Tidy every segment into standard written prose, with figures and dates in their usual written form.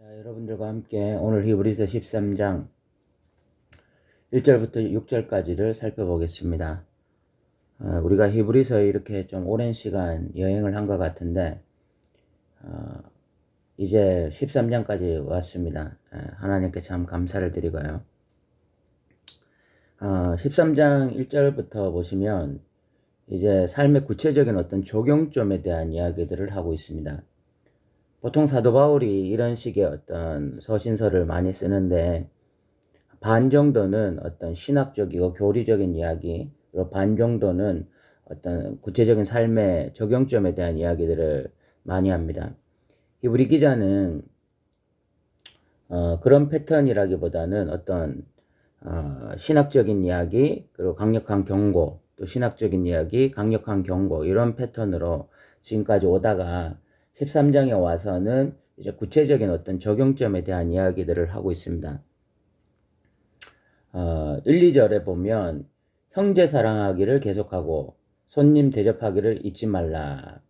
자, 여러분들과 함께 오늘 히브리서 13장 1절부터 6절까지를 살펴보겠습니다. 우리가 히브리서에 이렇게 좀 오랜 시간 여행을 한 것 같은데 이제 13장까지 왔습니다. 하나님께 참 감사를 드리고요. 13장 1절부터 보시면 이제 삶의 구체적인 어떤 적용점에 대한 이야기들을 하고 있습니다. 보통 사도 바울이 이런 식의 어떤 서신서를 많이 쓰는데 반 정도는 어떤 신학적이고 교리적인 이야기, 그리고 반 정도는 어떤 구체적인 삶의 적용점에 대한 이야기들을 많이 합니다. 우리 기자는 그런 패턴이라기보다는 어떤 신학적인 이야기, 그리고 강력한 경고, 또 신학적인 이야기, 강력한 경고, 이런 패턴으로 지금까지 오다가 13장에 와서는 이제 구체적인 어떤 적용점에 대한 이야기들을 하고 있습니다. 1, 2절에 보면 형제 사랑하기를 계속하고 손님 대접하기를 잊지 말라.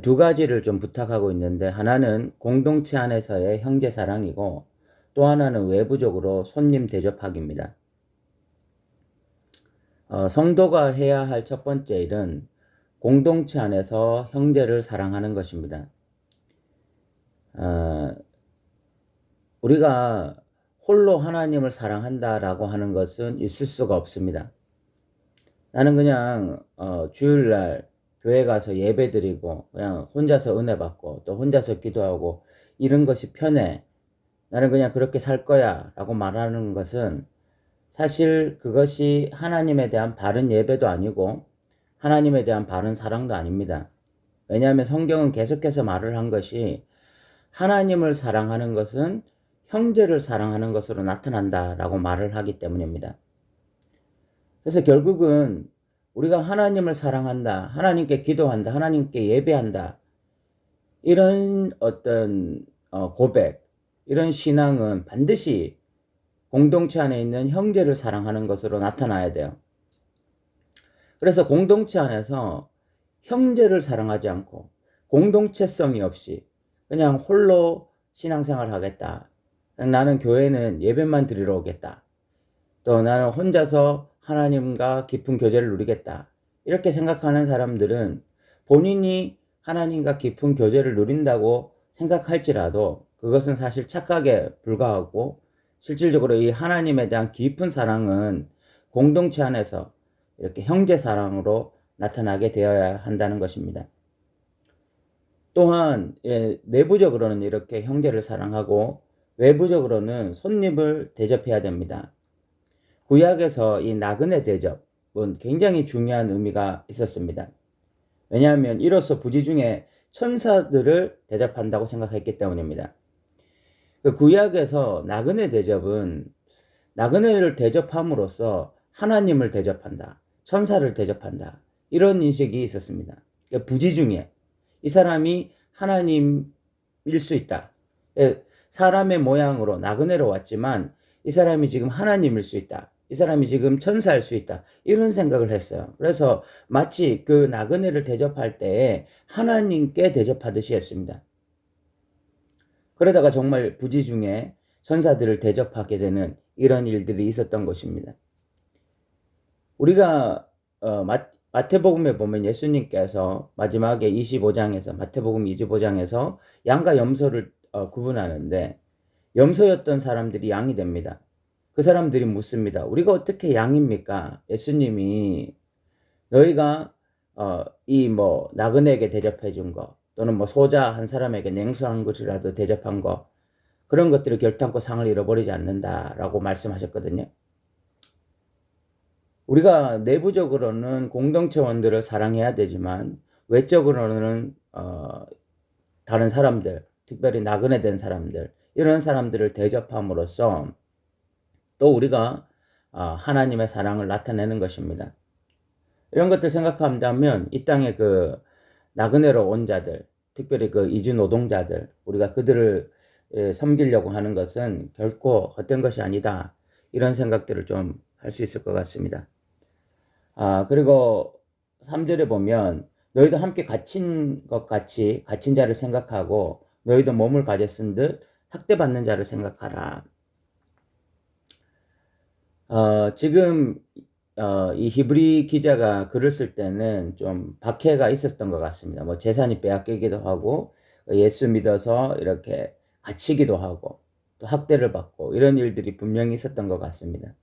두 가지를 좀 부탁하고 있는데, 하나는 공동체 안에서의 형제 사랑이고 또 하나는 외부적으로 손님 대접하기입니다. 성도가 해야 할 첫 번째 일은 공동체 안에서 형제를 사랑하는 것입니다. 우리가 홀로 하나님을 사랑한다라고 하는 것은 있을 수가 없습니다. 나는 그냥 주일날 교회 가서 예배 드리고 그냥 혼자서 은혜 받고 또 혼자서 기도하고 이런 것이 편해. 나는 그냥 그렇게 살 거야 라고 말하는 것은 사실 그것이 하나님에 대한 바른 예배도 아니고 하나님에 대한 바른 사랑도 아닙니다. 왜냐하면 성경은 계속해서 말을 한 것이 하나님을 사랑하는 것은 형제를 사랑하는 것으로 나타난다 라고 말을 하기 때문입니다. 그래서 결국은 우리가 하나님을 사랑한다, 하나님께 기도한다, 하나님께 예배한다, 이런 어떤 고백, 이런 신앙은 반드시 공동체 안에 있는 형제를 사랑하는 것으로 나타나야 돼요. 그래서 공동체 안에서 형제를 사랑하지 않고 공동체성이 없이 그냥 홀로 신앙생활 하겠다, 나는 교회는 예배만 드리러 오겠다, 또 나는 혼자서 하나님과 깊은 교제를 누리겠다, 이렇게 생각하는 사람들은 본인이 하나님과 깊은 교제를 누린다고 생각할지라도 그것은 사실 착각에 불과하고, 실질적으로 이 하나님에 대한 깊은 사랑은 공동체 안에서 이렇게 형제 사랑으로 나타나게 되어야 한다는 것입니다. 또한 내부적으로는 이렇게 형제를 사랑하고 외부적으로는 손님을 대접해야 됩니다. 구약에서 이 나그네 대접은 굉장히 중요한 의미가 있었습니다. 왜냐하면 이로써 부지 중에 천사들을 대접한다고 생각했기 때문입니다. 그 구약에서 나그네 대접은 나그네를 대접함으로써 하나님을 대접한다, 천사를 대접한다, 이런 인식이 있었습니다. 그러니까 부지 중에 이 사람이 하나님일 수 있다. 사람의 모양으로 나그네로 왔지만 이 사람이 지금 하나님일 수 있다, 이 사람이 지금 천사일 수 있다, 이런 생각을 했어요. 그래서 마치 그 나그네를 대접할 때에 하나님께 대접하듯이 했습니다. 그러다가 정말 부지 중에 천사들을 대접하게 되는 이런 일들이 있었던 것입니다. 우리가 마태복음에 보면 예수님께서 마지막에 25장에서 마태복음 25장에서 양과 염소를 구분하는데, 염소였던 사람들이 양이 됩니다. 그 사람들이 묻습니다. 우리가 어떻게 양입니까? 예수님이 너희가 이 나그네에게 대접해 준 거, 또는 소자 한 사람에게 냉수 한 그릇이라도 대접한 거, 그런 것들을 결탄코 상을 잃어버리지 않는다라고 말씀하셨거든요. 우리가 내부적으로는 공동체원들을 사랑해야 되지만 외적으로는 다른 사람들, 특별히 나그네 된 사람들, 이런 사람들을 대접함으로써 또 우리가 하나님의 사랑을 나타내는 것입니다. 이런 것들 생각한다면 이 땅에 그 나그네로 온 자들, 특별히 그 이주 노동자들, 우리가 그들을 섬기려고 하는 것은 결코 헛된 것이 아니다, 이런 생각들을 좀 할 수 있을 것 같습니다. 그리고 3절에 보면 너희도 함께 갇힌 것 같이 갇힌 자를 생각하고 너희도 몸을 가졌은 듯 학대받는 자를 생각하라. 지금 이 히브리 기자가 글을 쓸 때는 좀 박해가 있었던 것 같습니다. 뭐 재산이 빼앗기기도 하고 예수 믿어서 이렇게 갇히기도 하고 또 학대를 받고 이런 일들이 분명히 있었던 것 같습니다.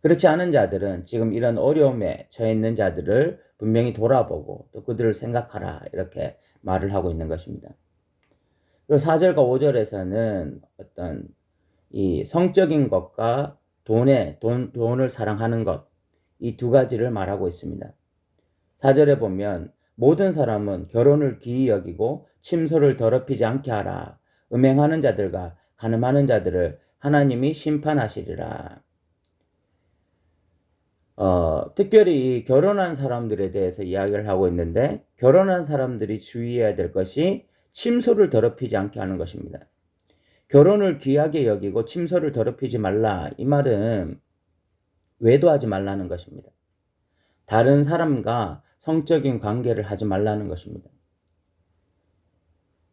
그렇지 않은 자들은 지금 이런 어려움에 처해 있는 자들을 분명히 돌아보고 또 그들을 생각하라 이렇게 말을 하고 있는 것입니다. 그리고 4절과 5절에서는 어떤 이 성적인 것과 돈을 사랑하는 것, 이 두 가지를 말하고 있습니다. 4절에 보면 모든 사람은 결혼을 귀히 여기고 침소를 더럽히지 않게 하라. 음행하는 자들과 간음하는 자들을 하나님이 심판하시리라. 특별히 결혼한 사람들에 대해서 이야기를 하고 있는데 결혼한 사람들이 주의해야 될 것이 침소를 더럽히지 않게 하는 것입니다. 결혼을 귀하게 여기고 침소를 더럽히지 말라. 이 말은 외도하지 말라는 것입니다. 다른 사람과 성적인 관계를 하지 말라는 것입니다.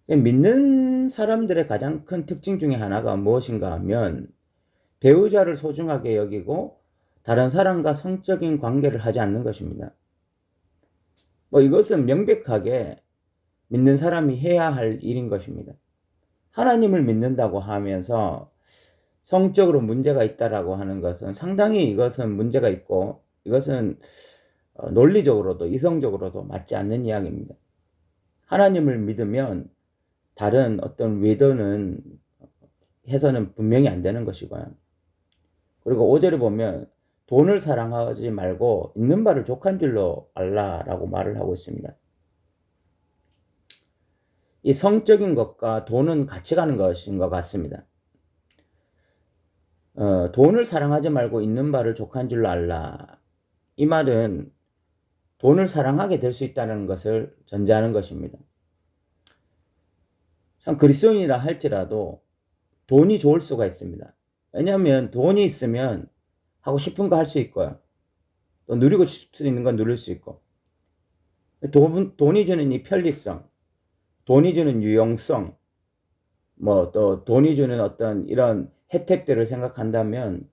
믿는 사람들의 가장 큰 특징 중에 하나가 무엇인가 하면 배우자를 소중하게 여기고 다른 사람과 성적인 관계를 하지 않는 것입니다. 이것은 명백하게 믿는 사람이 해야 할 일인 것입니다. 하나님을 믿는다고 하면서 성적으로 문제가 있다라고 하는 것은 상당히 이것은 문제가 있고 이것은 논리적으로도 이성적으로도 맞지 않는 이야기입니다. 하나님을 믿으면 다른 어떤 외도는 해서는 분명히 안 되는 것이고요. 그리고 5절에 보면 돈을 사랑하지 말고 있는 바를 족한 줄로 알라라고 말을 하고 있습니다. 이 성적인 것과 돈은 같이 가는 것인 것 같습니다. 돈을 사랑하지 말고 있는 바를 족한 줄로 알라. 이 말은 돈을 사랑하게 될 수 있다는 것을 전제하는 것입니다. 참 그리스도인이라 할지라도 돈이 좋을 수가 있습니다. 왜냐하면 돈이 있으면 하고 싶은 거 할 수 있고요. 또 누리고 싶을 수 있는 건 누릴 수 있고 돈이 주는 이 편리성, 돈이 주는 유용성, 또 돈이 주는 어떤 이런 혜택들을 생각한다면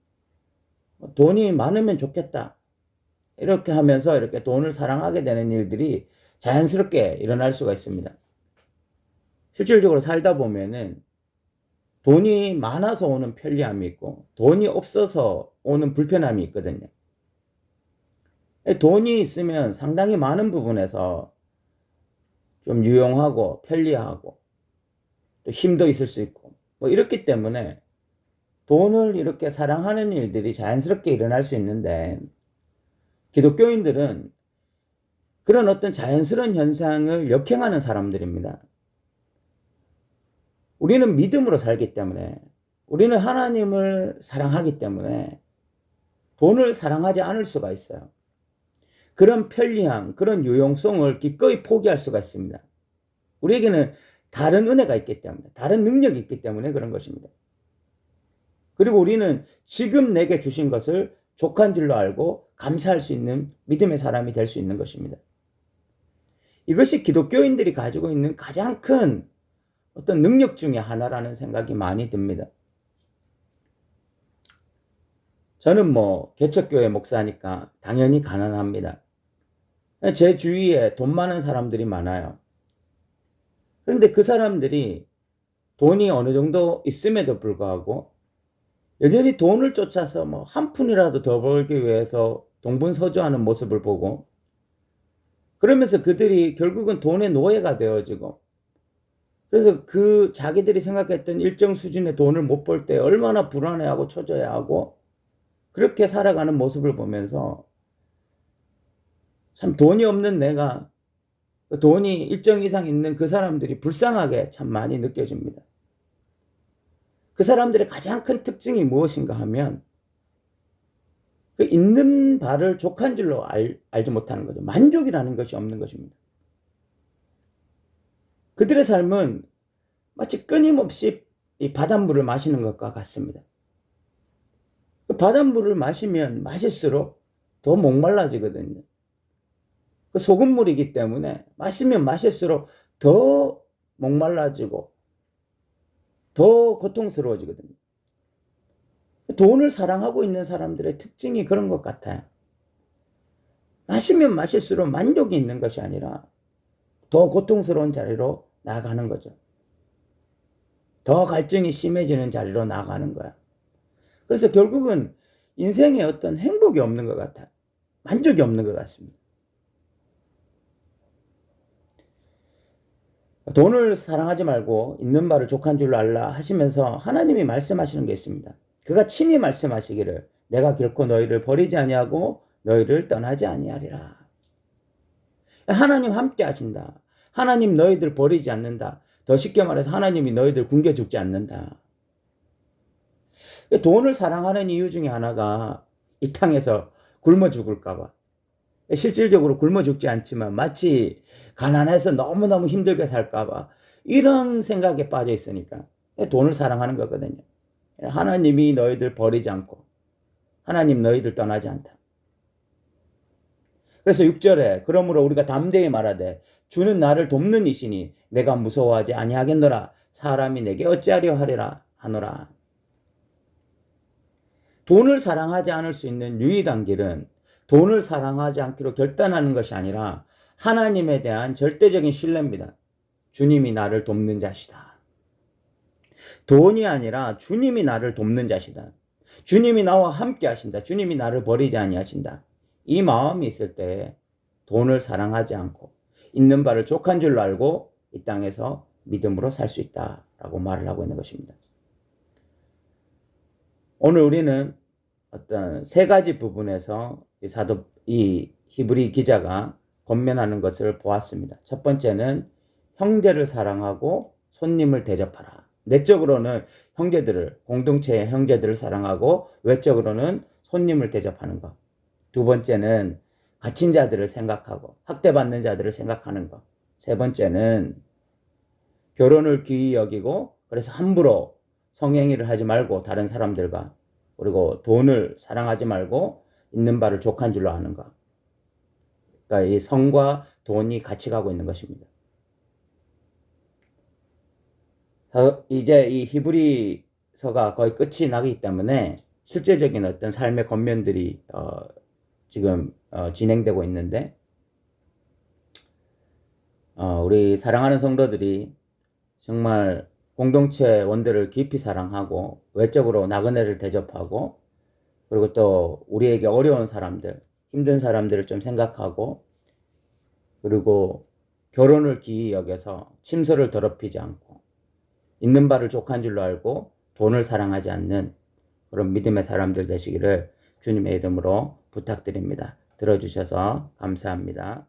돈이 많으면 좋겠다. 이렇게 하면서 이렇게 돈을 사랑하게 되는 일들이 자연스럽게 일어날 수가 있습니다. 실질적으로 살다 보면은 돈이 많아서 오는 편리함이 있고 돈이 없어서 오는 불편함이 있거든요. 돈이 있으면 상당히 많은 부분에서 좀 유용하고 편리하고 또 힘도 있을 수 있고 이렇기 때문에 돈을 이렇게 사랑하는 일들이 자연스럽게 일어날 수 있는데 기독교인들은 그런 어떤 자연스러운 현상을 역행하는 사람들입니다. 우리는 믿음으로 살기 때문에 우리는 하나님을 사랑하기 때문에 돈을 사랑하지 않을 수가 있어요. 그런 편리함, 그런 유용성을 기꺼이 포기할 수가 있습니다. 우리에게는 다른 은혜가 있기 때문에, 다른 능력이 있기 때문에 그런 것입니다. 그리고 우리는 지금 내게 주신 것을 족한 줄로 알고 감사할 수 있는 믿음의 사람이 될 수 있는 것입니다. 이것이 기독교인들이 가지고 있는 가장 큰 어떤 능력 중에 하나라는 생각이 많이 듭니다. 저는 개척교회 목사니까 당연히 가난합니다. 제 주위에 돈 많은 사람들이 많아요. 그런데 그 사람들이 돈이 어느 정도 있음에도 불구하고 여전히 돈을 쫓아서 한 푼이라도 더 벌기 위해서 동분서주하는 모습을 보고 그러면서 그들이 결국은 돈의 노예가 되어지고 그래서 그 자기들이 생각했던 일정 수준의 돈을 못 벌 때 얼마나 불안해하고 초조해하고 그렇게 살아가는 모습을 보면서 참 돈이 없는 내가 돈이 일정 이상 있는 그 사람들이 불쌍하게 참 많이 느껴집니다. 그 사람들의 가장 큰 특징이 무엇인가 하면 그 있는 바를 족한 줄로 알지 못하는 거죠. 만족이라는 것이 없는 것입니다. 그들의 삶은 마치 끊임없이 이 바닷물을 마시는 것과 같습니다. 그 바닷물을 마시면 마실수록 더 목말라지거든요. 그 소금물이기 때문에 마시면 마실수록 더 목말라지고 더 고통스러워지거든요. 돈을 사랑하고 있는 사람들의 특징이 그런 것 같아요. 마시면 마실수록 만족이 있는 것이 아니라 더 고통스러운 자리로 나아가는 거죠. 더 갈증이 심해지는 자리로 나아가는 거야. 그래서 결국은 인생에 어떤 행복이 없는 것 같아요. 만족이 없는 것 같습니다. 돈을 사랑하지 말고 있는 바를 족한 줄로 알라 하시면서 하나님이 말씀하시는 게 있습니다. 그가 친히 말씀하시기를 내가 결코 너희를 버리지 아니하고 너희를 떠나지 아니하리라. 하나님 함께 하신다. 하나님 너희들 버리지 않는다. 더 쉽게 말해서 하나님이 너희들 굶겨 죽지 않는다. 돈을 사랑하는 이유 중에 하나가 이 땅에서 굶어 죽을까 봐. 실질적으로 굶어 죽지 않지만 마치 가난해서 너무너무 힘들게 살까 봐 이런 생각에 빠져 있으니까 돈을 사랑하는 거거든요. 하나님이 너희들 버리지 않고 하나님 너희들 떠나지 않다. 그래서 6절에 그러므로 우리가 담대히 말하되 주는 나를 돕는 이시니 내가 무서워하지 아니하겠노라. 사람이 내게 어찌하려 하리라 하노라. 돈을 사랑하지 않을 수 있는 유일한 길은 돈을 사랑하지 않기로 결단하는 것이 아니라 하나님에 대한 절대적인 신뢰입니다. 주님이 나를 돕는 자시다. 돈이 아니라 주님이 나를 돕는 자시다. 주님이 나와 함께 하신다. 주님이 나를 버리지 아니하신다. 이 마음이 있을 때 돈을 사랑하지 않고 있는 바를 족한 줄로 알고 이 땅에서 믿음으로 살 수 있다라고 말을 하고 있는 것입니다. 오늘 우리는 어떤 세 가지 부분에서 이 히브리 기자가 권면하는 것을 보았습니다. 첫 번째는 형제를 사랑하고 손님을 대접하라. 내적으로는 공동체의 형제들을 사랑하고 외적으로는 손님을 대접하는 것. 두 번째는 갇힌 자들을 생각하고 학대받는 자들을 생각하는 것. 세 번째는 결혼을 귀히 여기고 그래서 함부로 성행위를 하지 말고 다른 사람들과, 그리고 돈을 사랑하지 말고 있는 바를 족한 줄로 아는 것. 그러니까 이 성과 돈이 같이 가고 있는 것입니다. 이제 이 히브리서가 거의 끝이 나기 때문에 실제적인 어떤 삶의 권면들이 지금 진행되고 있는데, 우리 사랑하는 성도들이 정말 공동체 원들을 깊이 사랑하고 외적으로 나그네를 대접하고, 그리고 또 우리에게 어려운 사람들, 힘든 사람들을 좀 생각하고, 그리고 결혼을 귀히 여겨서 침소를 더럽히지 않고 있는 바를 족한 줄로 알고 돈을 사랑하지 않는 그런 믿음의 사람들 되시기를 주님의 이름으로 부탁드립니다. 들어주셔서 감사합니다.